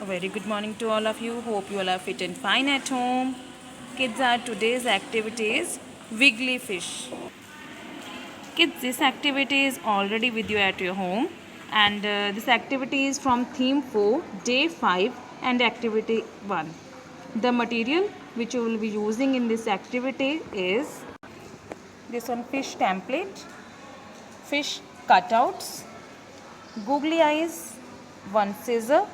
A very good morning to all of you. Hope you all are fit and fine at home. Kids, our today's activity is Wiggly Fish. Kids, this activity is already with you at your home, and this activity is from theme 4, day 5 and activity 1. The material which you will be using in this activity is this one: fish template, fish cutouts, googly eyes, one scissor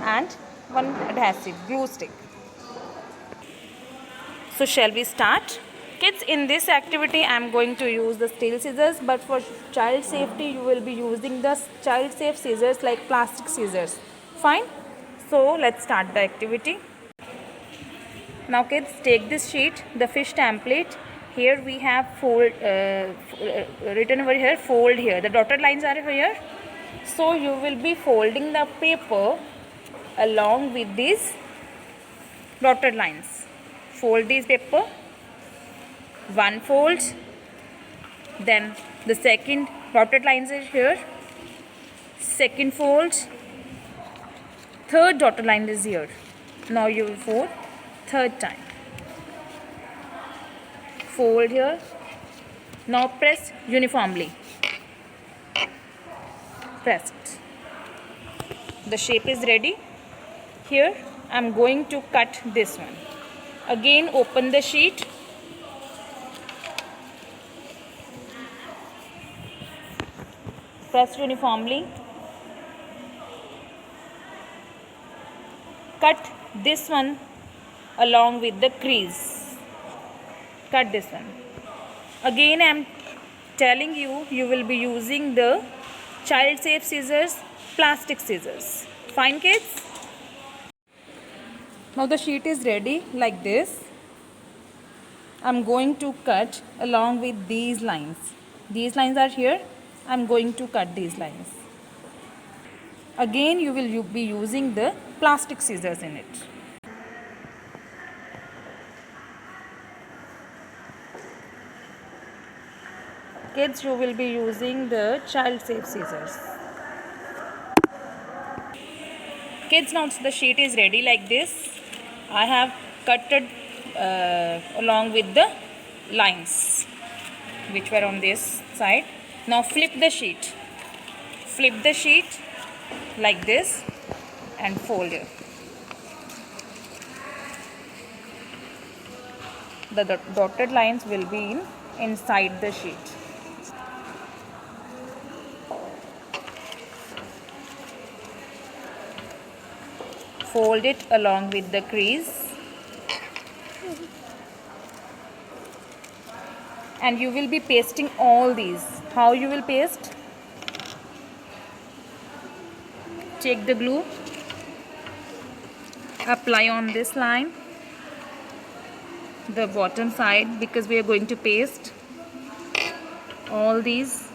and one adhesive glue stick. So shall we start? Kids, in this activity I am going to use the steel scissors, but for child safety you will be using the child safe scissors like plastic scissors. Fine? So let's start the activity. Now kids, take this sheet, the fish template. Here we have fold written over here, fold here. The dotted lines are here. So you will be folding the paper along with these dotted lines. Fold this paper, one fold, then the second dotted lines is here, second fold, third dotted line is here. Now you will fold third time. Fold here. Now press uniformly. Press it. The shape is ready. Here I am going to cut this one. Again open the sheet. Press uniformly. Cut this one along with the crease. Cut this one. Again I am telling you, you will be using the child safe scissors, plastic scissors. Fine kids? Now the sheet is ready like this. I am going to cut along with these lines. These lines are here. I am going to cut these lines. Again you will be using the plastic scissors in it. Kids, you will be using the child safe scissors. Kids, now the sheet is ready like this. I have cut it along with the lines which were on this side. Now flip the sheet. Flip the sheet like this and fold it. The dotted lines will be inside the sheet. Fold it along with the crease. And you will be pasting all these. How you will paste? Take the glue, apply on this line, the bottom side, because we are going to paste all these.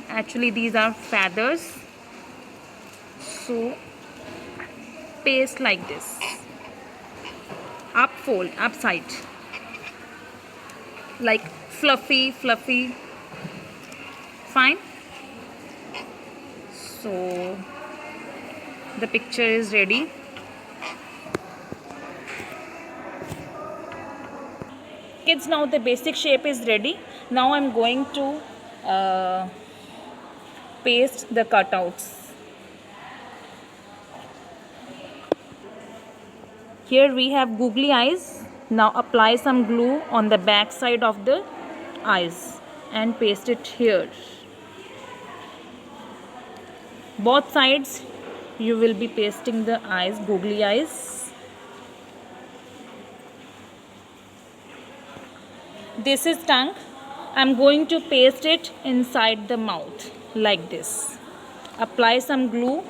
Actually these are feathers. So paste like this. Up fold, up side. Like fluffy. Fine. So the picture is ready. Kids, now the basic shape is ready. Now I'm going to paste the cutouts. Here we have googly eyes. Now apply some glue on the back side of the eyes and paste it here. Both sides you will be pasting the eyes, googly eyes. This is tongue. I'm going to paste it inside the mouth like this. Apply some glue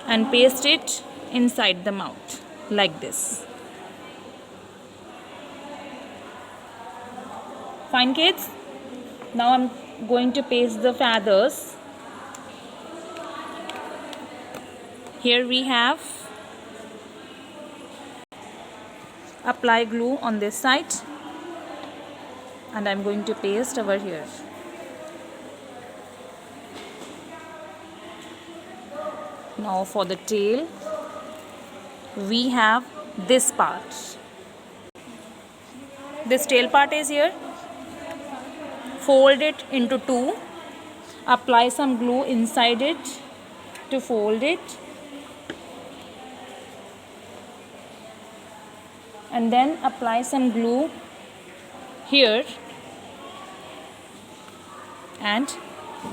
and paste it inside the mouth like this. Fine kids? Now I'm going to paste the feathers. Here we have, apply glue on this side and I'm going to paste over here. Now for the tail, we have this part. This tail part is here. Fold it into two. Apply some glue inside it to fold it. And then apply some glue here and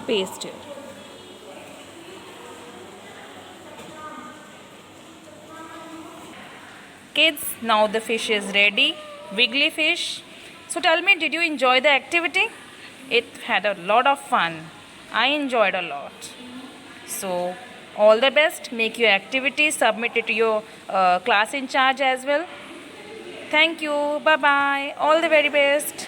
paste it. Kids, now the fish is ready. Wiggly fish. So tell me, did you enjoy the activity? It had a lot of fun. I enjoyed a lot. So all the best. Make your activity, submit it to your class in charge as well. Thank you. Bye bye. All the very best.